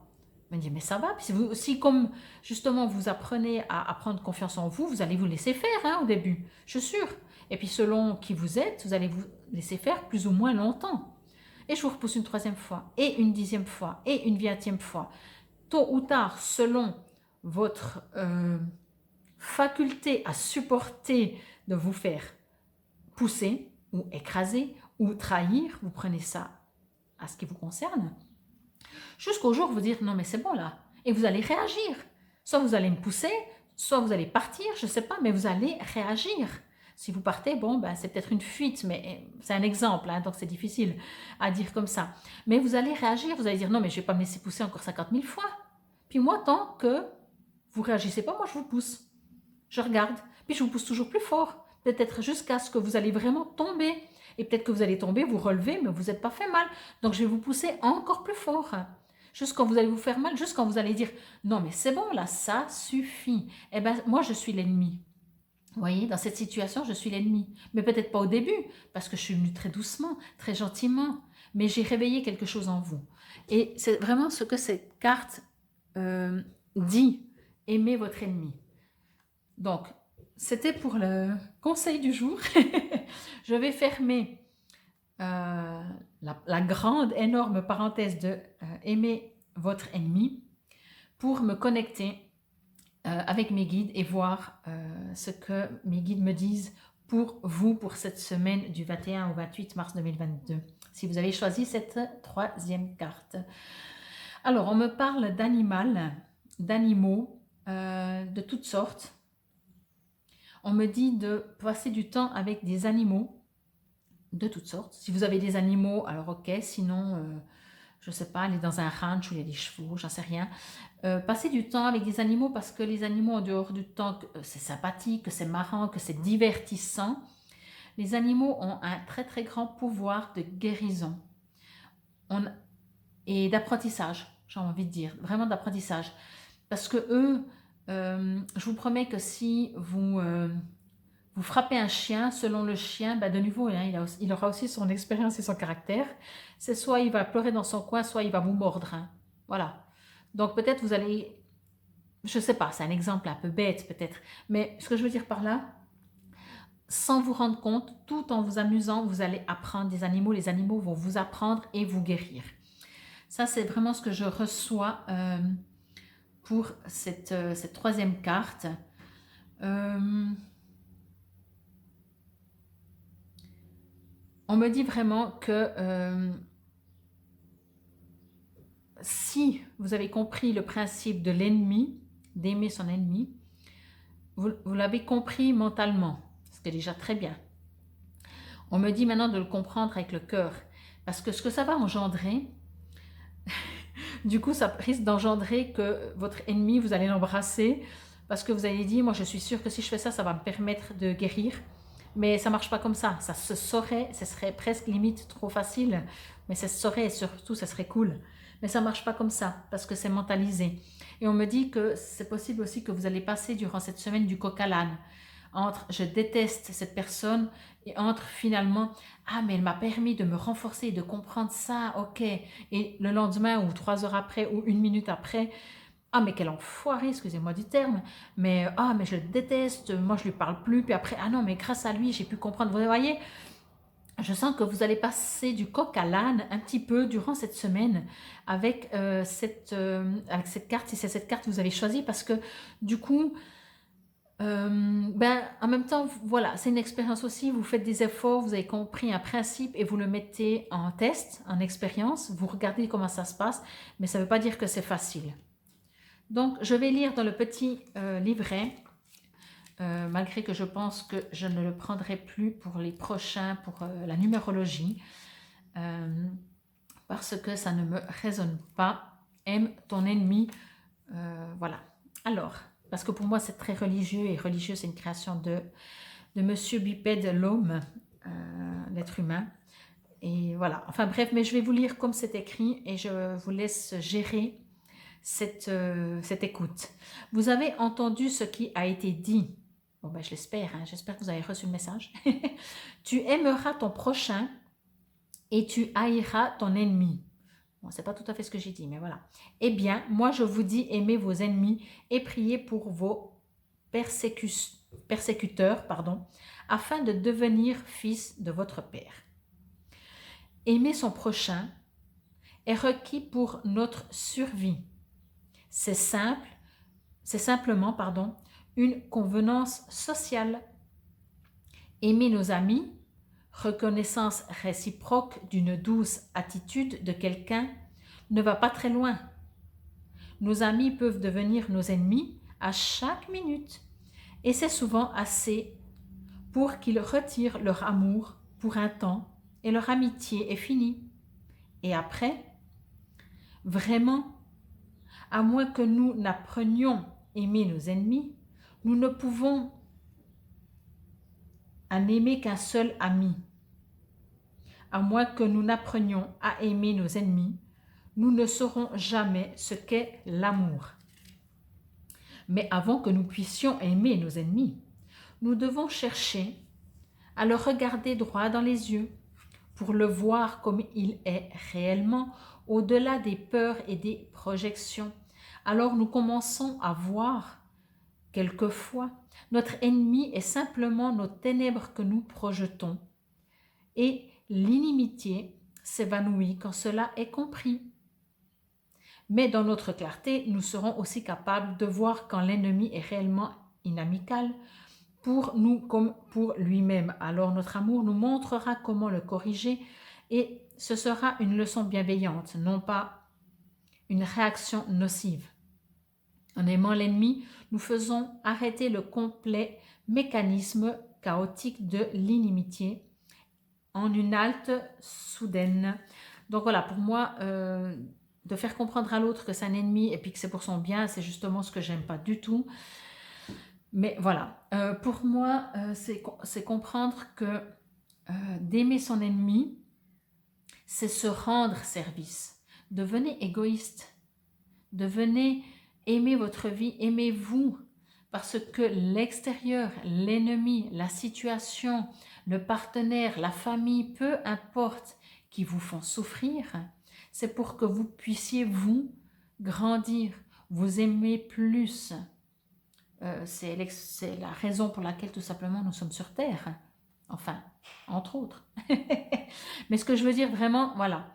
Vous me dites, mais ça va. Puis si comme justement vous apprenez à prendre confiance en vous, vous allez vous laisser faire hein, au début, je suis sûre. Et puis selon qui vous êtes, vous allez vous laisser faire plus ou moins longtemps. Et je vous repousse une troisième fois, et une dixième fois, et une 20e fois. Tôt ou tard, selon votre faculté à supporter de vous faire pousser, ou écraser, ou trahir, vous prenez ça à ce qui vous concerne, jusqu'au jour où vous dire non mais c'est bon là, et vous allez réagir. Soit vous allez me pousser, soit vous allez partir, je ne sais pas, mais vous allez réagir. Si vous partez, bon, ben, c'est peut-être une fuite, mais c'est un exemple, hein, donc c'est difficile à dire comme ça. Mais vous allez réagir, vous allez dire non mais je ne vais pas me laisser pousser encore 50 000 fois. Puis moi, tant que vous ne réagissez pas, moi je vous pousse. Je regarde, puis je vous pousse toujours plus fort, peut-être jusqu'à ce que vous allez vraiment tomber. Et peut-être que vous allez tomber, vous relever, mais vous n'êtes pas fait mal. Donc je vais vous pousser encore plus fort. juste quand vous allez vous faire mal, juste quand vous allez dire « Non, mais c'est bon, là, ça suffit. » Eh bien, moi, je suis l'ennemi. Vous voyez, dans cette situation, je suis l'ennemi. Mais peut-être pas au début, parce que je suis venue très doucement, très gentiment. Mais j'ai réveillé quelque chose en vous. Et c'est vraiment ce que cette carte dit. Aimez votre ennemi. Donc, c'était pour le conseil du jour. Je vais fermer la grande, énorme parenthèse de aimer votre ennemi pour me connecter avec mes guides et voir ce que mes guides me disent pour vous pour cette semaine du 21 au 28 mars 2022, si vous avez choisi cette troisième carte. Alors, on me parle d'animaux, de toutes sortes. On me dit de passer du temps avec des animaux de toutes sortes. Si vous avez des animaux, alors ok, sinon, je ne sais pas, aller dans un ranch où il y a des chevaux, j'en sais rien. Passer du temps avec des animaux parce que les animaux, en dehors du temps, c'est sympathique, que c'est marrant, que c'est divertissant. Les animaux ont un très très grand pouvoir de guérison et d'apprentissage, j'ai envie de dire, vraiment d'apprentissage. Parce que eux, je vous promets que si vous frappez un chien, selon le chien, de nouveau, hein, il aura aussi son expérience et son caractère. C'est soit il va pleurer dans son coin, soit il va vous mordre. Hein. Voilà. Donc peut-être vous allez, je ne sais pas, c'est un exemple un peu bête peut-être, mais ce que je veux dire par là, sans vous rendre compte, tout en vous amusant, vous allez apprendre des animaux, les animaux vont vous apprendre et vous guérir. Ça, c'est vraiment ce que je reçois pour cette troisième carte. On me dit vraiment que si vous avez compris le principe de l'ennemi, d'aimer son ennemi, vous l'avez compris mentalement, ce qui est déjà très bien. On me dit maintenant de le comprendre avec le cœur, parce que ce que ça va engendrer, du coup, ça risque d'engendrer que votre ennemi, vous allez l'embrasser, parce que vous allez dire, moi je suis sûre que si je fais ça, ça va me permettre de guérir. Mais ça ne marche pas comme ça. Ça se saurait, ce serait presque limite trop facile, mais ça se saurait et surtout, ça serait cool. Mais ça ne marche pas comme ça, parce que c'est mentalisé. Et on me dit que c'est possible aussi que vous allez passer durant cette semaine du coq à l'âne. Entre « je déteste cette personne » et entre finalement « ah, mais elle m'a permis de me renforcer, de comprendre ça, ok ». Et le lendemain ou 3 heures après ou 1 minute après, ah, mais quel enfoiré, excusez-moi du terme, mais ah, mais je le déteste, moi je lui parle plus, puis après, ah non, mais grâce à lui, j'ai pu comprendre. Vous voyez, je sens que vous allez passer du coq à l'âne un petit peu durant cette semaine avec cette carte, si c'est cette carte que vous avez choisie, parce que du coup, en même temps, voilà, c'est une expérience aussi, vous faites des efforts, vous avez compris un principe et vous le mettez en test, en expérience, vous regardez comment ça se passe, mais ça ne veut pas dire que c'est facile. Donc, je vais lire dans le petit livret, malgré que je pense que je ne le prendrai plus pour les prochains, pour la numérologie, parce que ça ne me résonne pas. Aime ton ennemi, voilà. Alors, parce que pour moi, c'est très religieux, et religieux, c'est une création de Monsieur Bipède, l'homme, l'être humain. Et voilà, enfin bref, mais je vais vous lire comme c'est écrit et je vous laisse gérer cette écoute. Vous avez entendu ce qui a été dit. Bon, je l'espère, hein, j'espère que vous avez reçu le message. Tu aimeras ton prochain et tu haïras ton ennemi. Bon, c'est pas tout à fait ce que j'ai dit, mais voilà. Eh bien, moi je vous dis, aimez vos ennemis et priez pour vos persécuteurs, afin de devenir fils de votre Père. Aimer son prochain est requis pour notre survie. C'est simplement une convenance sociale. Aimer nos amis, reconnaissance réciproque d'une douce attitude de quelqu'un, ne va pas très loin. Nos amis peuvent devenir nos ennemis à chaque minute, et c'est souvent assez pour qu'ils retirent leur amour pour un temps et leur amitié est finie. Et après, vraiment, à moins que nous n'apprenions à aimer nos ennemis, nous ne pouvons en aimer qu'un seul ami. À moins que nous n'apprenions à aimer nos ennemis, nous ne saurons jamais ce qu'est l'amour. Mais avant que nous puissions aimer nos ennemis, nous devons chercher à le regarder droit dans les yeux pour le voir comme il est réellement, au-delà des peurs et des projections. Alors nous commençons à voir, quelquefois, notre ennemi est simplement nos ténèbres que nous projetons. Et l'inimitié s'évanouit quand cela est compris. Mais dans notre clarté, nous serons aussi capables de voir quand l'ennemi est réellement inamical pour nous comme pour lui-même. Alors notre amour nous montrera comment le corriger et ce sera une leçon bienveillante, non pas une réaction nocive. En aimant l'ennemi, nous faisons arrêter le complet mécanisme chaotique de l'inimitié en une halte soudaine. Donc voilà, pour moi, de faire comprendre à l'autre que c'est un ennemi et puis que c'est pour son bien, c'est justement ce que j'aime pas du tout. Mais voilà, pour moi, c'est comprendre que d'aimer son ennemi, c'est se rendre service. Devenez égoïste, devenez, aimez votre vie, aimez-vous, parce que l'extérieur, l'ennemi, la situation, le partenaire, la famille, peu importe, qui vous font souffrir, c'est pour que vous puissiez vous grandir, vous aimer plus. C'est la raison pour laquelle tout simplement nous sommes sur Terre. Enfin, entre autres. Mais ce que je veux dire vraiment, voilà.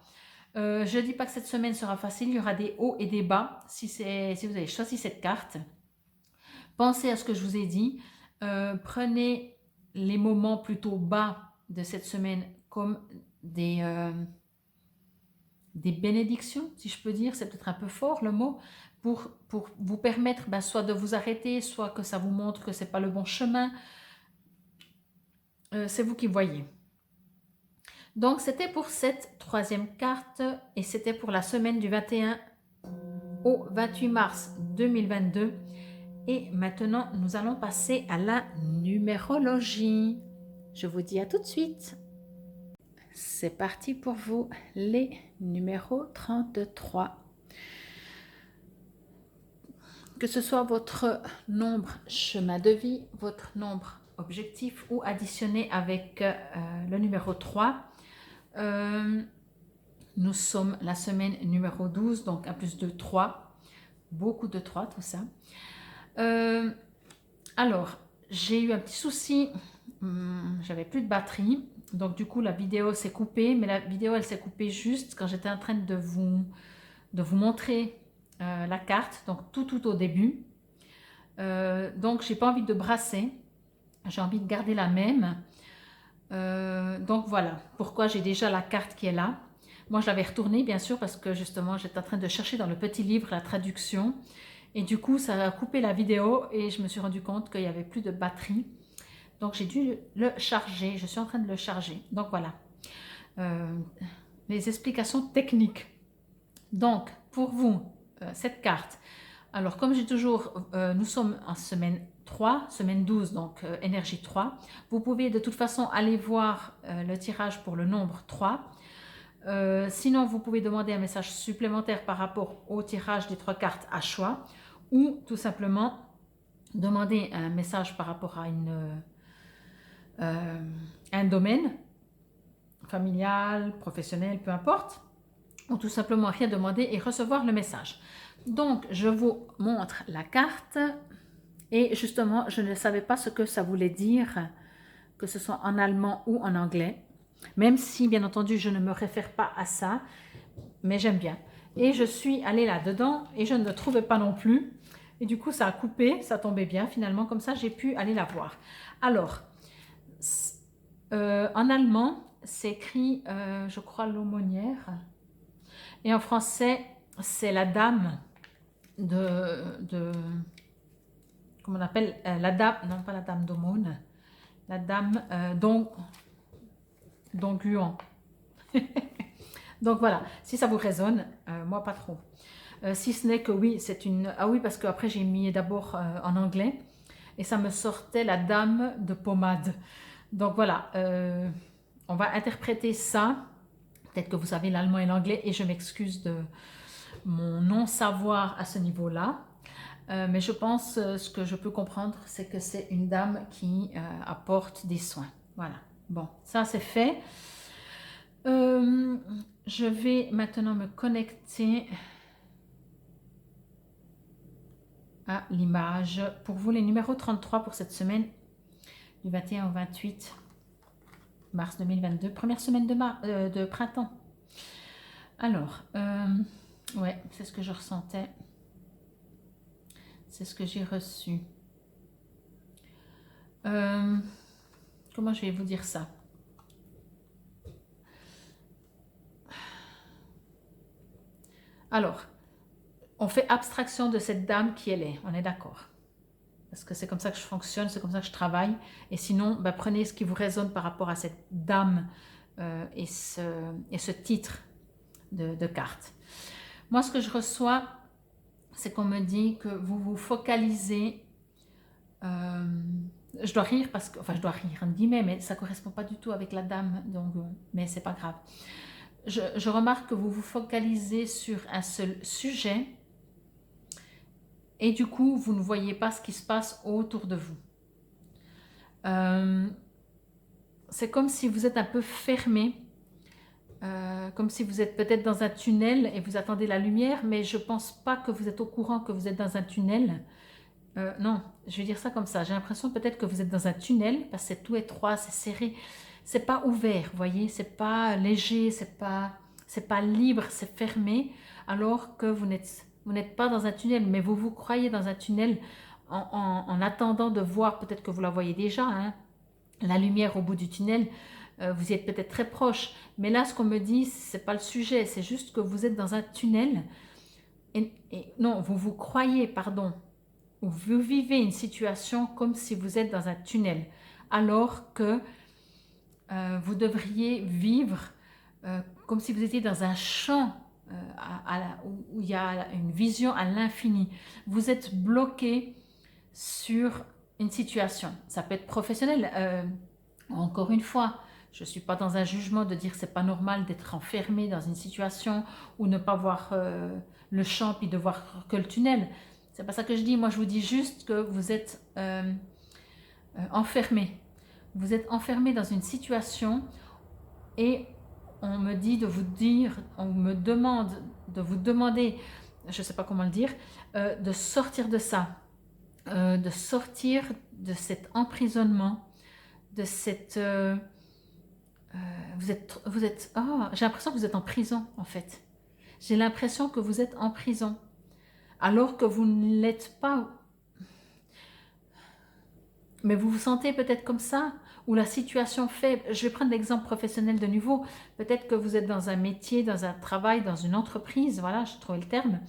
Je ne dis pas que cette semaine sera facile, il y aura des hauts et des bas si vous avez choisi cette carte. Pensez à ce que je vous ai dit. Prenez les moments plutôt bas de cette semaine comme des bénédictions, si je peux dire. C'est peut-être un peu fort le mot. Pour vous permettre soit de vous arrêter, soit que ça vous montre que ce n'est pas le bon chemin. C'est vous qui voyez. Donc, c'était pour cette troisième carte et c'était pour la semaine du 21 au 28 mars 2022. Et maintenant, nous allons passer à la numérologie. Je vous dis à tout de suite. C'est parti pour vous, les numéros 33. Que ce soit votre nombre chemin de vie, votre nombre objectif ou additionné avec le numéro 3. Nous sommes la semaine numéro 12, donc un plus de 3. Beaucoup de 3, tout ça. Alors, j'ai eu un petit souci. J'avais plus de batterie. Donc, du coup, la vidéo s'est coupée. Mais la vidéo, elle s'est coupée juste quand j'étais en train de vous montrer la carte. Donc, tout au début. Donc, j'ai pas envie de brasser. J'ai envie de garder la même. Donc, voilà pourquoi j'ai déjà la carte qui est là. Moi, je l'avais retournée, bien sûr, parce que justement, j'étais en train de chercher dans le petit livre la traduction. Et du coup, ça a coupé la vidéo et je me suis rendu compte qu'il n'y avait plus de batterie. Donc, j'ai dû le charger. Je suis en train de le charger. Donc, voilà. Les explications techniques. Donc, pour vous, cette carte. Alors, comme j'ai toujours, nous sommes en semaine 3, semaine 12, donc énergie 3. Vous pouvez de toute façon aller voir le tirage pour le nombre 3. Sinon, vous pouvez demander un message supplémentaire par rapport au tirage des 3 cartes à choix ou tout simplement demander un message par rapport à un domaine familial, professionnel, peu importe, ou tout simplement rien demander et recevoir le message. Donc, je vous montre la carte et justement, je ne savais pas ce que ça voulait dire, que ce soit en allemand ou en anglais, même si, bien entendu, je ne me réfère pas à ça, mais j'aime bien. Et je suis allée là-dedans et je ne le trouvais pas non plus. Et du coup, ça a coupé, ça tombait bien. Finalement, comme ça, j'ai pu aller la voir. Alors, en allemand, c'est écrit, je crois, l'aumônière. Et en français, c'est la dame comment on appelle, la dame, non pas la dame d'aumône, la dame d'onguent. Donc voilà, si ça vous résonne, moi pas trop. Si ce n'est que oui, c'est une... Ah oui, parce qu'après j'ai mis d'abord en anglais et ça me sortait la dame de pommade. Donc voilà, on va interpréter ça Peut-être que vous savez l'allemand et l'anglais et je m'excuse de mon non-savoir à ce niveau-là. Mais je pense, ce que je peux comprendre, c'est que c'est une dame qui apporte des soins. Voilà. Bon, ça c'est fait. Je vais maintenant me connecter à l'image. Pour vous, les numéros 33 pour cette semaine, du 21 au 28 mars 2022, première semaine de printemps. Alors, ouais, c'est ce que je ressentais. C'est ce que j'ai reçu. Comment je vais vous dire ça? Alors, on fait abstraction de cette dame qui elle est, on est d'accord? Parce que c'est comme ça que je fonctionne, c'est comme ça que je travaille. Et sinon, ben, prenez ce qui vous résonne par rapport à cette dame et ce titre de carte. Moi, ce que je reçois, c'est qu'on me dit que vous vous focalisez. Je dois rire parce que, enfin, je dois rire en guillemets, mais ça ne correspond pas du tout avec la dame, donc, mais c'est pas grave. Je remarque que vous vous focalisez sur un seul sujet et du coup, vous ne voyez pas ce qui se passe autour de vous. C'est comme si vous êtes un peu fermé, comme si vous êtes peut-être dans un tunnel et vous attendez la lumière, mais je ne pense pas que vous êtes au courant que vous êtes dans un tunnel. Non, je vais dire ça comme ça. J'ai l'impression peut-être que vous êtes dans un tunnel parce que c'est tout étroit, c'est serré. C'est pas ouvert, vous voyez, c'est pas léger, c'est pas libre, c'est fermé, alors que vous n'êtes pas dans un tunnel, mais vous croyez dans un tunnel en attendant de voir, peut-être que vous la voyez déjà, hein, la lumière au bout du tunnel, vous y êtes peut-être très proche, mais là ce qu'on me dit, c'est pas le sujet, c'est juste que vous êtes dans un tunnel, non, vous croyez, pardon, vous vivez une situation comme si vous êtes dans un tunnel, alors que vous devriez vivre comme si vous étiez dans un champ où il y a une vision à l'infini. Vous êtes bloqué sur une situation. Ça peut être professionnel. Encore une fois, je ne suis pas dans un jugement de dire que ce n'est pas normal d'être enfermé dans une situation ou ne pas voir le champ puis de voir que le tunnel. C'est pas ça que je dis. Moi, je vous dis juste que vous êtes enfermé. Vous êtes enfermé dans une situation et on me dit de vous dire, on me demande de vous demander, je ne sais pas comment le dire, de sortir de ça, de sortir de cet emprisonnement, de cette... j'ai l'impression que vous êtes en prison en fait. J'ai l'impression que vous êtes en prison, alors que vous ne l'êtes pas. Mais vous vous sentez peut-être comme ça, ou la situation fait, je vais prendre l'exemple professionnel de nouveau, peut-être que vous êtes dans un métier, dans un travail, dans une entreprise, voilà, je trouve le terme,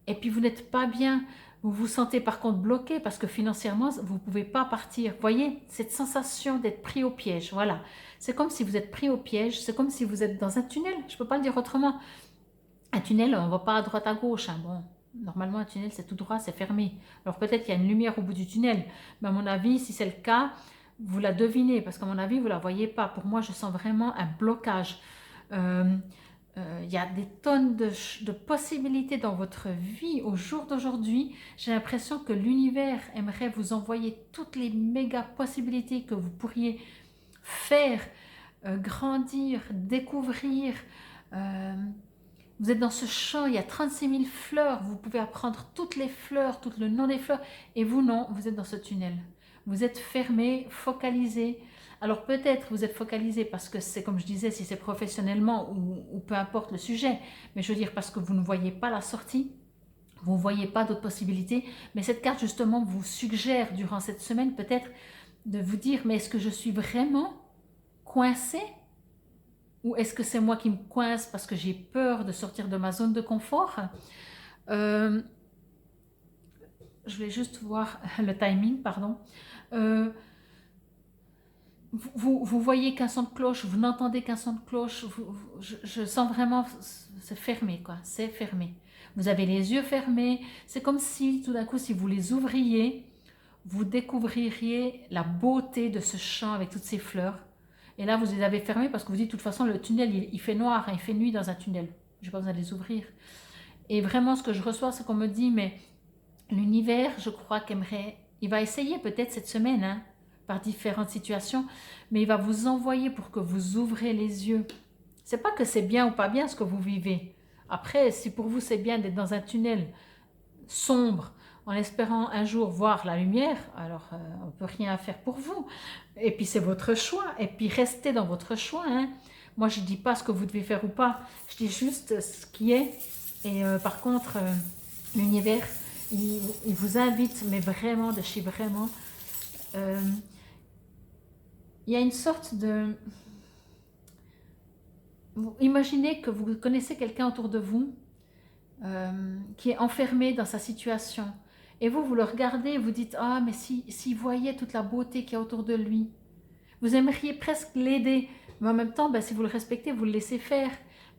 et puis vous n'êtes pas bien, vous vous sentez par contre bloqué parce que financièrement, vous ne pouvez pas partir. Vous voyez, cette sensation d'être pris au piège, voilà. C'est comme si vous êtes pris au piège, c'est comme si vous êtes dans un tunnel, je ne peux pas le dire autrement. Un tunnel, on ne va pas à droite à gauche, hein, bon. Normalement, un tunnel, c'est tout droit, c'est fermé. Alors peut-être qu'il y a une lumière au bout du tunnel. Mais à mon avis, si c'est le cas, vous la devinez. Parce qu'à mon avis, vous ne la voyez pas. Pour moi, je sens vraiment un blocage. Il y a des tonnes de possibilités dans votre vie au jour d'aujourd'hui. J'ai l'impression que l'univers aimerait vous envoyer toutes les méga possibilités que vous pourriez faire, grandir, découvrir. Vous êtes dans ce champ, il y a 36 000 fleurs, vous pouvez apprendre toutes les fleurs, tout le nom des fleurs, et vous non, vous êtes dans ce tunnel. Vous êtes fermé, focalisé. Alors peut-être vous êtes focalisé parce que c'est comme je disais, si c'est professionnellement ou peu importe le sujet, mais je veux dire parce que vous ne voyez pas la sortie, vous ne voyez pas d'autres possibilités, mais cette carte justement vous suggère durant cette semaine peut-être de vous dire, mais est-ce que je suis vraiment coincé ? Ou est-ce que c'est moi qui me coince parce que j'ai peur de sortir de ma zone de confort? Je vais juste voir le timing, pardon. Vous voyez qu'un son de cloche, vous n'entendez qu'un son de cloche. Je sens vraiment, c'est fermé, quoi. C'est fermé. Vous avez les yeux fermés. C'est comme si, tout d'un coup, si vous les ouvriez, vous découvririez la beauté de ce champ avec toutes ces fleurs. Et là, vous les avez fermés parce que vous dites, de toute façon, le tunnel, il fait noir, hein, il fait nuit dans un tunnel. Je n'ai pas besoin de les ouvrir. Et vraiment, ce que je reçois, c'est qu'on me dit, mais l'univers, je crois qu'aimerait, il va essayer peut-être cette semaine, hein, par différentes situations, mais il va vous envoyer pour que vous ouvrez les yeux. C'est pas que c'est bien ou pas bien ce que vous vivez. Après, si pour vous c'est bien d'être dans un tunnel sombre, en espérant un jour voir la lumière, alors on ne peut rien faire pour vous. Et puis c'est votre choix, et puis restez dans votre choix. Hein. Moi je ne dis pas ce que vous devez faire ou pas, je dis juste ce qui est. Et par contre, l'univers, il vous invite, mais vraiment, de chez vraiment, il y a une sorte de... Imaginez que vous connaissez quelqu'un autour de vous qui est enfermé dans sa situation. Et vous le regardez et vous dites, ah, mais s'il voyait toute la beauté qu'il y a autour de lui, vous aimeriez presque l'aider. Mais en même temps, ben, si vous le respectez, vous le laissez faire.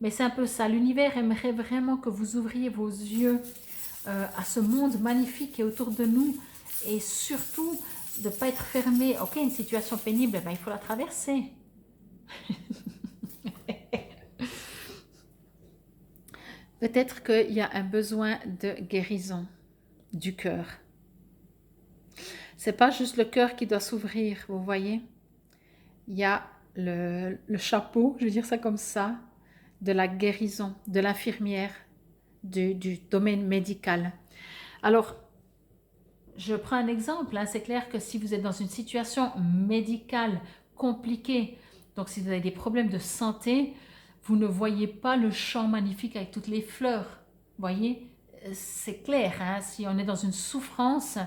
Mais c'est un peu ça. L'univers aimerait vraiment que vous ouvriez vos yeux à ce monde magnifique qui est autour de nous. Et surtout, de ne pas être fermé. Ok, une situation pénible, ben, il faut la traverser. Peut-être qu'il y a un besoin de guérison du cœur. C'est pas juste le cœur qui doit s'ouvrir, vous voyez. Il y a le chapeau, je vais dire ça comme ça, de la guérison, de l'infirmière, du domaine médical. Alors, je prends un exemple. Hein. C'est clair que si vous êtes dans une situation médicale compliquée, donc si vous avez des problèmes de santé, vous ne voyez pas le champ magnifique avec toutes les fleurs. Voyez, c'est clair, hein, si on est dans une souffrance,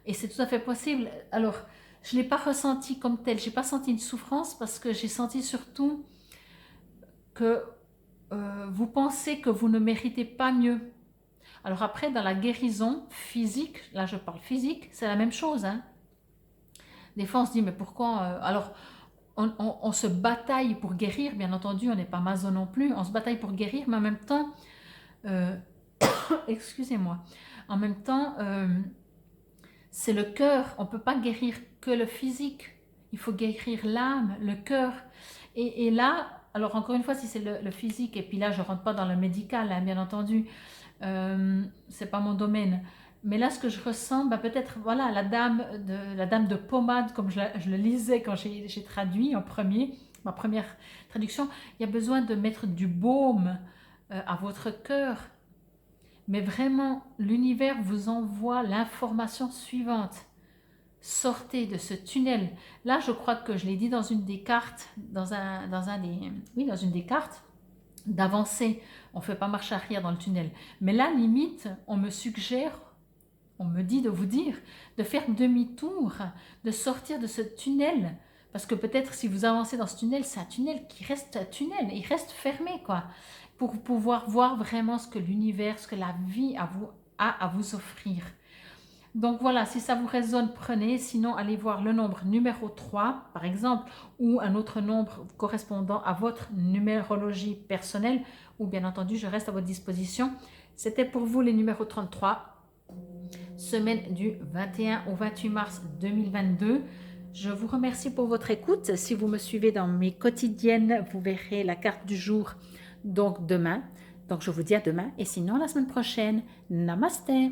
et c'est tout à fait possible. Alors, je ne l'ai pas ressenti comme tel, je n'ai pas senti une souffrance parce que j'ai senti surtout que vous pensez que vous ne méritez pas mieux. Alors après, dans la guérison physique, là je parle physique, c'est la même chose. Hein. Des fois on se dit, mais pourquoi alors, on se bataille pour guérir, bien entendu, on n'est pas maso non plus, on se bataille pour guérir, mais en même temps, excusez-moi, en même temps, c'est le cœur, on ne peut pas guérir que le physique, il faut guérir l'âme, le cœur. Et là, alors encore une fois, si c'est le physique, et puis là je ne rentre pas dans le médical, hein, bien entendu, c'est pas mon domaine. Mais là, ce que je ressens, ben peut-être, voilà, la dame de pommade, comme je le lisais quand j'ai traduit en premier, ma première traduction, il y a besoin de mettre du baume à votre cœur. Mais vraiment, l'univers vous envoie l'information suivante. Sortez de ce tunnel. Là, je crois que je l'ai dit dans une des cartes, dans une des cartes, d'avancer. On ne fait pas marche arrière dans le tunnel. Mais là, limite, on me suggère, on me dit de vous dire, de faire demi-tour, de sortir de ce tunnel. Parce que peut-être si vous avancez dans ce tunnel, c'est un tunnel qui reste un tunnel, il reste fermé, quoi. Pour pouvoir voir vraiment ce que l'univers, ce que la vie a à vous offrir. Donc voilà, si ça vous résonne, prenez. Sinon, allez voir le nombre numéro 3, par exemple, ou un autre nombre correspondant à votre numérologie personnelle, ou bien entendu, je reste à votre disposition. C'était pour vous les numéros 33, semaine du 21 au 28 mars 2022. Je vous remercie pour votre écoute. Si vous me suivez dans mes quotidiennes, vous verrez la carte du jour, donc demain. Donc je vous dis à demain, et sinon la semaine prochaine. Namasté.